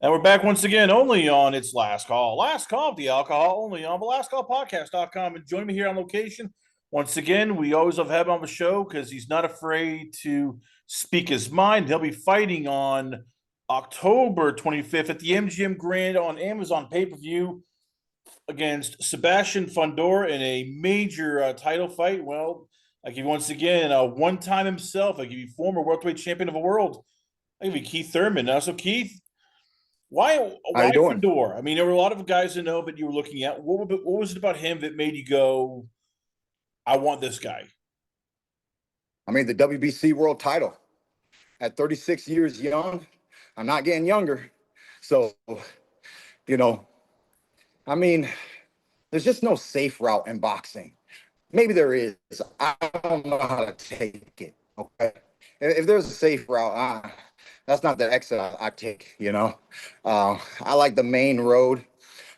And we're back once again, only on It's Last Call. Last Call of the Alcohol, only on the lastcallpodcast.com. And join me here on location. Once again, we always love having him on the show because he's not afraid to speak his mind. He'll be fighting on October 25th at the MGM Grand on Amazon pay-per-view against Sebastian Fondura in a major title fight. Well, I give you once again a one-time himself. I give you former welterweight champion of the world. I give you Keith Thurman. Now, so Keith, How why you doing? Fedor? I mean, there were a lot of guys to know that you were looking at. What was it about him that made you go, "I want this guy"? I mean, the WBC world title at 36 years young. I'm not getting younger. So, you know, I mean, there's just no safe route in boxing. Maybe there is. I don't know how to take it. Okay. If there's a safe route, that's not the exit I take. I like the main road.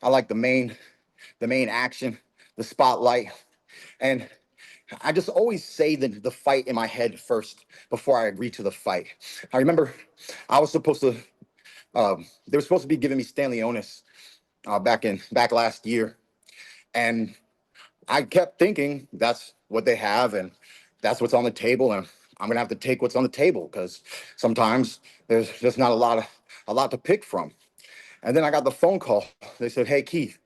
I like the main action, the spotlight. And I just always say the fight in my head first before I agree to the fight. I remember I was supposed to, they were supposed to be giving me Stanley Onis back last year. And I kept thinking that's what they have and that's what's on the table. And I'm going to have to take what's on the table because sometimes there's just not a lot to pick from. And then I got the phone call. They said, "Hey, Keith,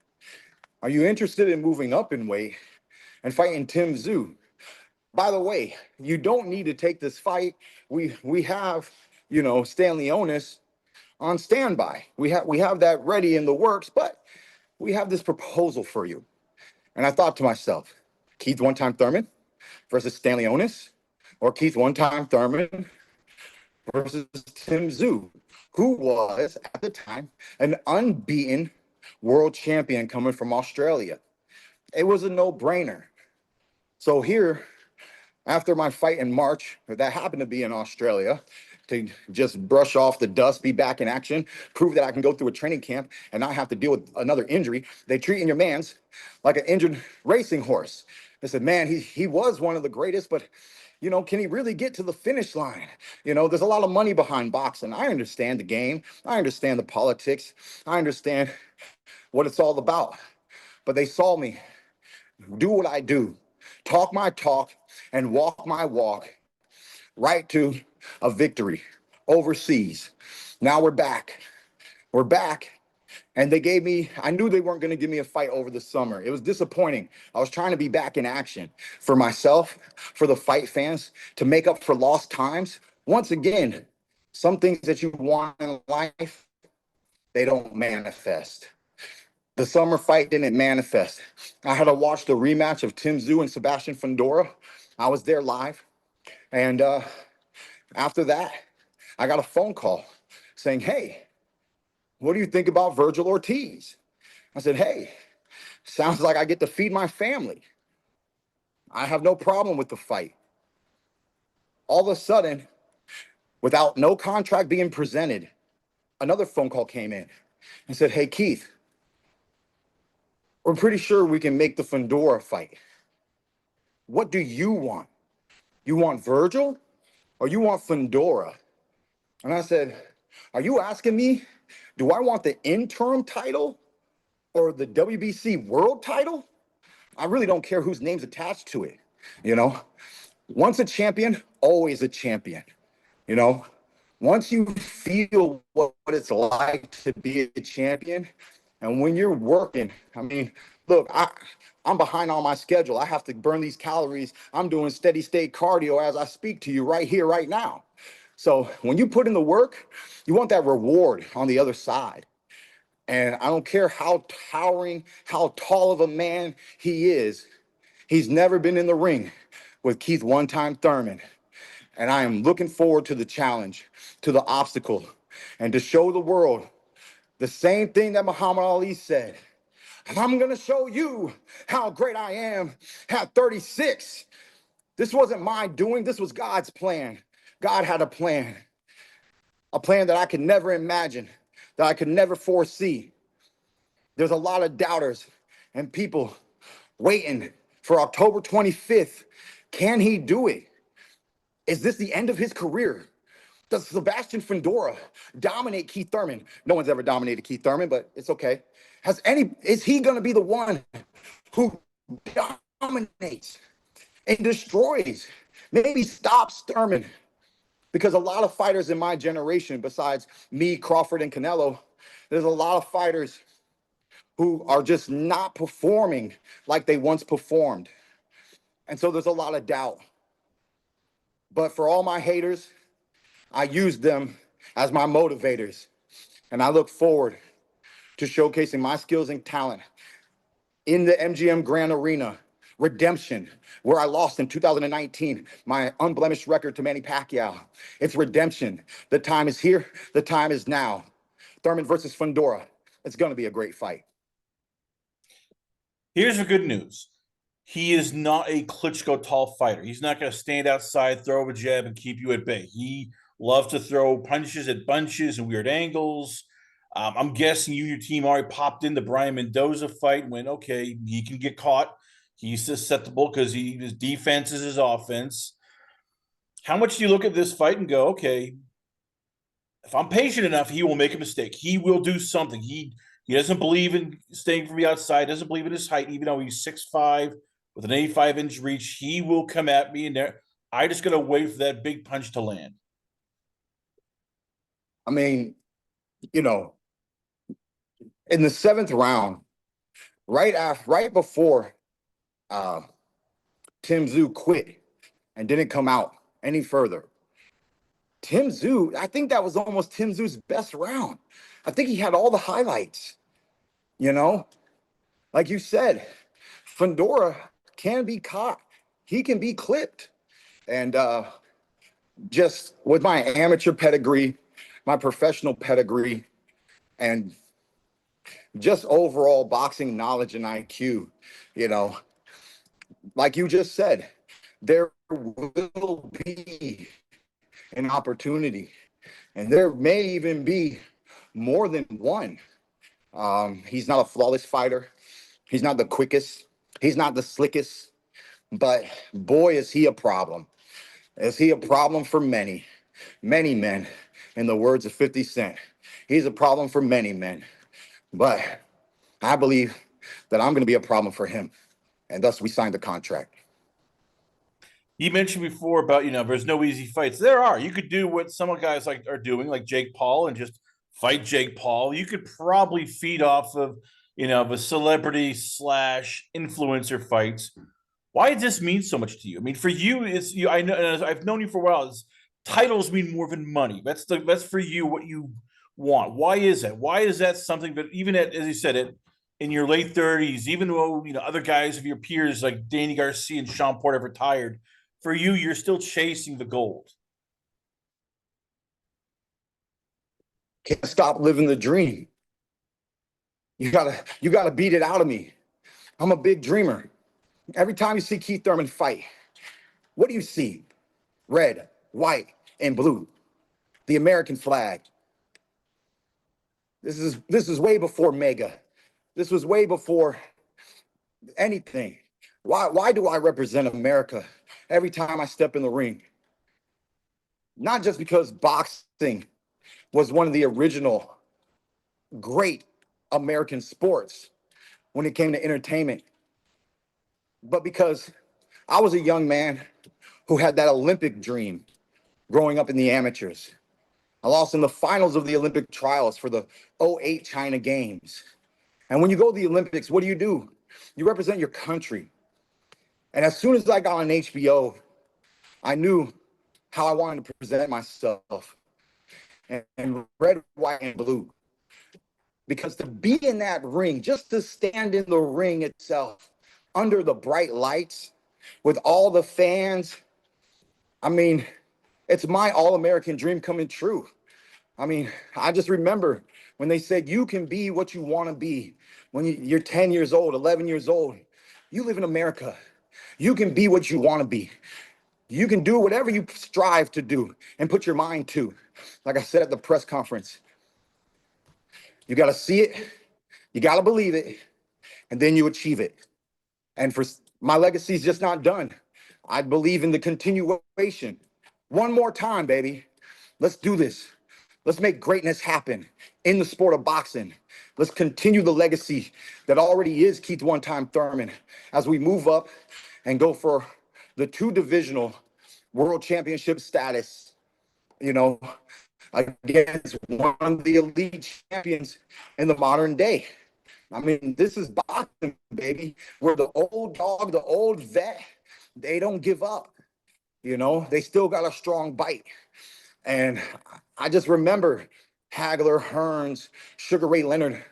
are you interested in moving up in weight and fighting Tim Tszyu? By the way, you don't need to take this fight. We have, Stanley Onis on standby. We have that ready in the works, but we have this proposal for you." And I thought to myself, Keith one-time Thurman versus Stanley Onis, or Keith one-time Thurman versus Tim Tszyu, who was at the time an unbeaten world champion coming from Australia. It was a no-brainer. So here, after my fight in March, that happened to be in Australia, to just brush off the dust, be back in action, prove that I can go through a training camp and not have to deal with another injury. They treating your man's like an injured racing horse. They said, "Man, he was one of the greatest, but can he really get to the finish line? There's a lot of money behind boxing. I understand the game. I understand the politics. I understand what it's all about. But they saw me do what I do, talk my talk and walk my walk right to a victory overseas. Now we're back. We're back. And I knew they weren't going to give me a fight over the summer. It was disappointing. I was trying to be back in action for myself, for the fight fans, to make up for lost times. Once again, some things that you want in life, they don't manifest. The summer fight didn't manifest. I had to watch the rematch of Tim Tszyu and Sebastian Fondura. I was there live. And after that, I got a phone call saying, "Hey, what do you think about Virgil Ortiz?" I said, "Hey, sounds like I get to feed my family. I have no problem with the fight." All of a sudden, without no contract being presented, another phone call came in and said, "Hey, Keith, we're pretty sure we can make the Fondura fight. What do you want? You want Virgil or you want Fondura?" And I said, "Are you asking me, do I want the interim title or the WBC world title? I really don't care whose name's attached to it. You know, Once a champion, always a champion. You know, Once you feel what it's like to be a champion, and when you're working, I mean, look, I'm behind on my schedule. I have to burn these calories. I'm doing steady state cardio as I speak to you right here, right now. So when you put in the work, you want that reward on the other side. And I don't care how towering, how tall of a man he is, he's never been in the ring with Keith one-time Thurman. And I am looking forward to the challenge, to the obstacle, and to show the world the same thing that Muhammad Ali said. I'm going to show you how great I am at 36. This wasn't my doing. This was God's plan. God had a plan that I could never imagine, that I could never foresee. There's a lot of doubters and people waiting for October 25th. Can he do it? Is this the end of his career? Does Sebastian Fondura dominate Keith Thurman? No one's ever dominated Keith Thurman, but it's okay. Is he going to be the one who dominates and destroys, maybe stops Thurman? Because a lot of fighters in my generation, besides me, Crawford, and Canelo, there's a lot of fighters who are just not performing like they once performed. And so there's a lot of doubt. But for all my haters, I use them as my motivators. And I look forward to showcasing my skills and talent in the MGM Grand Arena. Redemption, where I lost in 2019, my unblemished record to Manny Pacquiao. It's redemption. The time is here. The time is now. Thurman versus Fondura. It's going to be a great fight. Here's the good news. He is not a Klitschko tall fighter. He's not going to stand outside, throw a jab, and keep you at bay. He loves to throw punches at bunches and weird angles. I'm guessing you and your team already popped in the Brian Mendoza fight when, okay, he can get caught. He's susceptible because his defense is his offense. How much do you look at this fight and go, okay, if I'm patient enough, he will make a mistake. He will do something. He doesn't believe in staying from the outside, doesn't believe in his height, even though he's 6'5", with an 85-inch reach. He will come at me, and I just got to wait for that big punch to land. I mean, you know, in the 7th round, right before Tim Tszyu quit and didn't come out any further, Tim Tszyu, I think that was almost Tim Tszyu's best round. I think he had all the highlights, you know? Like you said, Fondura can be caught. He can be clipped. And just with my amateur pedigree, my professional pedigree, and just overall boxing knowledge and IQ, you know, like you just said, there will be an opportunity, and there may even be more than one. He's not a flawless fighter. He's not the quickest. He's not the slickest. But boy, is he a problem. Is he a problem for many, many men? In the words of 50 Cent, he's a problem for many men. But I believe that I'm going to be a problem for him. And thus we signed the contract. You mentioned before about, there's no easy fights. There are. You could do what some guys are doing, like Jake Paul, and just fight Jake Paul. You could probably feed off of, the celebrity / influencer fights. Why does this mean so much to you? I mean, for you, it's you. I know I've known you for a while. Titles mean more than money. That's for you what you want. Why is that? Why is that something that even as you said it, in your late 30s, even though other guys of your peers like Danny Garcia and Sean Porter have retired, for you, you're still chasing the gold. Can't stop living the dream. You gotta beat it out of me. I'm a big dreamer. Every time you see Keith Thurman fight, what do you see? Red, white, and blue. The American flag. This is way before Mega. This was way before anything. Why do I represent America every time I step in the ring? Not just because boxing was one of the original great American sports when it came to entertainment, but because I was a young man who had that Olympic dream growing up in the amateurs. I lost in the finals of the Olympic trials for the '08 China Games. And when you go to the Olympics, what do? You represent your country. And as soon as I got on HBO, I knew how I wanted to present myself. And red, white, and blue. Because to be in that ring, just to stand in the ring itself, under the bright lights, with all the fans, I mean, it's my all-American dream coming true. I mean, I just remember when they said you can be what you want to be. When you're 10 years old, 11 years old, you live in America. You can be what you want to be. You can do whatever you strive to do and put your mind to. Like I said at the press conference, you got to see it, you got to believe it, and then you achieve it. And for my legacy is just not done. I believe in the continuation. One more time, baby. Let's do this. Let's make greatness happen in the sport of boxing. Let's continue the legacy that already is Keith one-time Thurman as we move up and go for the 2 divisional world championship status, you know, against one of the elite champions in the modern day. I mean, this is boxing, baby, where the old dog, the old vet, they don't give up. You know, they still got a strong bite. And I just remember Hagler, Hearns, Sugar Ray Leonard,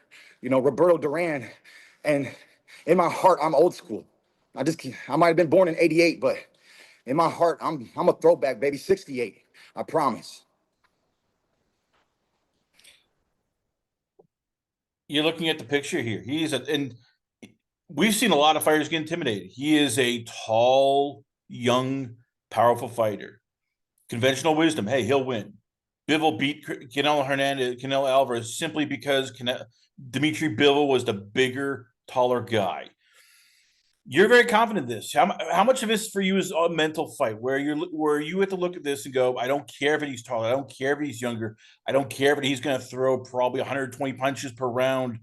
you know, Roberto Duran. And in my heart, I'm old school. I might have been born in 88, but in my heart, I'm a throwback, baby, 68. I promise. You're looking at the picture here. And we've seen a lot of fighters get intimidated. He is a tall, young, powerful fighter. Conventional wisdom, hey, he'll win. Bivol beat Canelo Alvarez simply because Dimitri Bivol was the bigger, taller guy. You're very confident in this. How much of this for you is a mental fight where you have to look at this and go, I don't care if he's taller, I don't care if he's younger, I don't care if he's going to throw probably 120 punches per round.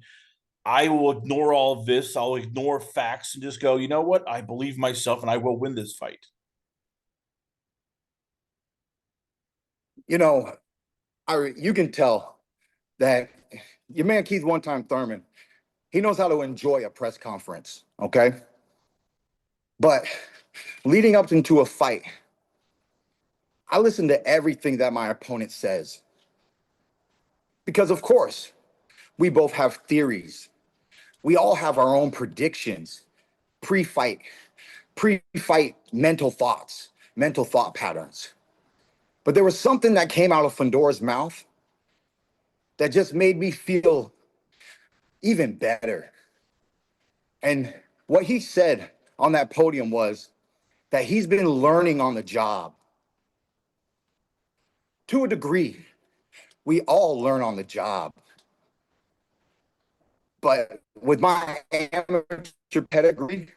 I will ignore all of this. I'll ignore facts and just go, you know what? I believe myself and I will win this fight. You know, you can tell that your man Keith one-time Thurman, he knows how to enjoy a press conference, okay? But leading up into a fight, I listen to everything that my opponent says. Because of course, we both have theories. We all have our own predictions, pre-fight mental thoughts, mental thought patterns. But there was something that came out of Fondura's mouth that just made me feel even better. And what he said on that podium was that he's been learning on the job. To a degree, we all learn on the job. But with my amateur pedigree,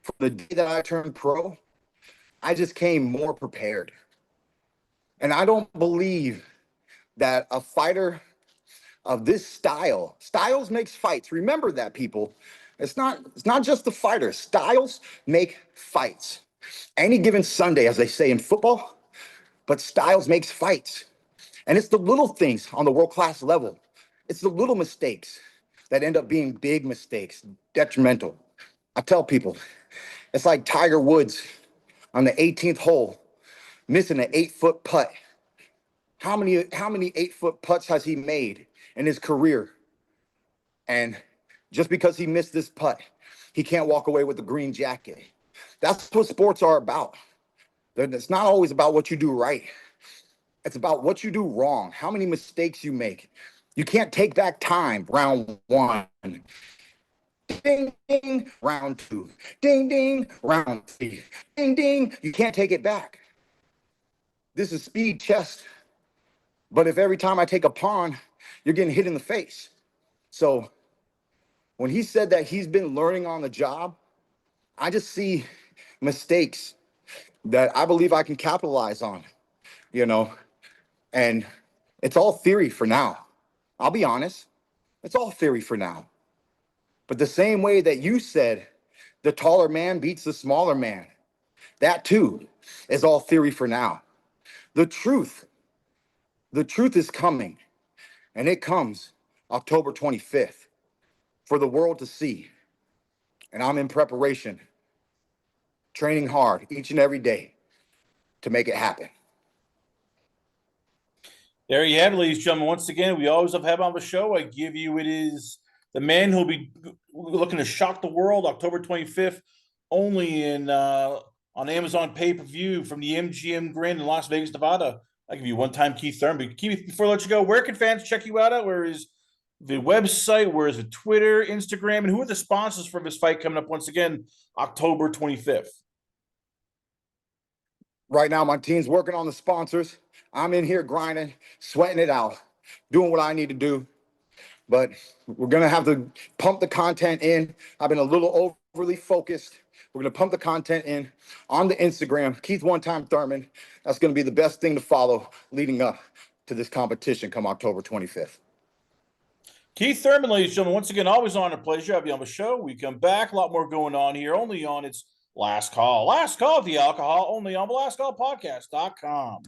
from the day that I turned pro, I just came more prepared. And I don't believe that a fighter of this styles makes fights. Remember that, people. It's not just the fighters. Styles make fights. Any given Sunday, as they say in football, but styles makes fights. And it's the little things on the world-class level. It's the little mistakes that end up being big mistakes, detrimental. I tell people, it's like Tiger Woods on the 18th hole, missing an 8-foot putt. How many 8-foot putts has he made in his career? And just because he missed this putt, he can't walk away with the green jacket. That's what sports are about. It's not always about what you do right. It's about what you do wrong, how many mistakes you make. You can't take back time. Round 1. Ding, ding, round 2. Ding, ding, round 3. Ding, ding. You can't take it back. This is speed chess. But if every time I take a pawn, you're getting hit in the face. So when he said that he's been learning on the job, I just see mistakes that I believe I can capitalize on, you know, and it's all theory for now. I'll be honest. It's all theory for now. But the same way that you said the taller man beats the smaller man, that too is all theory for now. The truth is coming, and it comes October 25th for the world to see. And I'm in preparation, training hard each and every day to make it happen. There you have it, ladies and gentlemen. Once again, we always have on the show. I give you it is the man who'll be looking to shock the world October 25th, only in on Amazon pay-per-view from the MGM Grand in Las Vegas, Nevada. I give you one-time Keith Thurman. But Keith, before I let you go, where can fans check you out at? Where is the website? Where is the Twitter, Instagram, and who are the sponsors for this fight coming up once again, October 25th? Right now, my team's working on the sponsors. I'm in here grinding, sweating it out, doing what I need to do. But we're going to have to pump the content in. I've been a little overly focused. We're going to pump the content in on the Instagram, Keith One-Time Thurman. That's going to be the best thing to follow leading up to this competition come October 25th. Keith Thurman, ladies and gentlemen, once again, always honor and pleasure to have you on the show. We come back, a lot more going on here, only on its Last Call. Last Call of the Alcohol, only on the lastcallpodcast.com.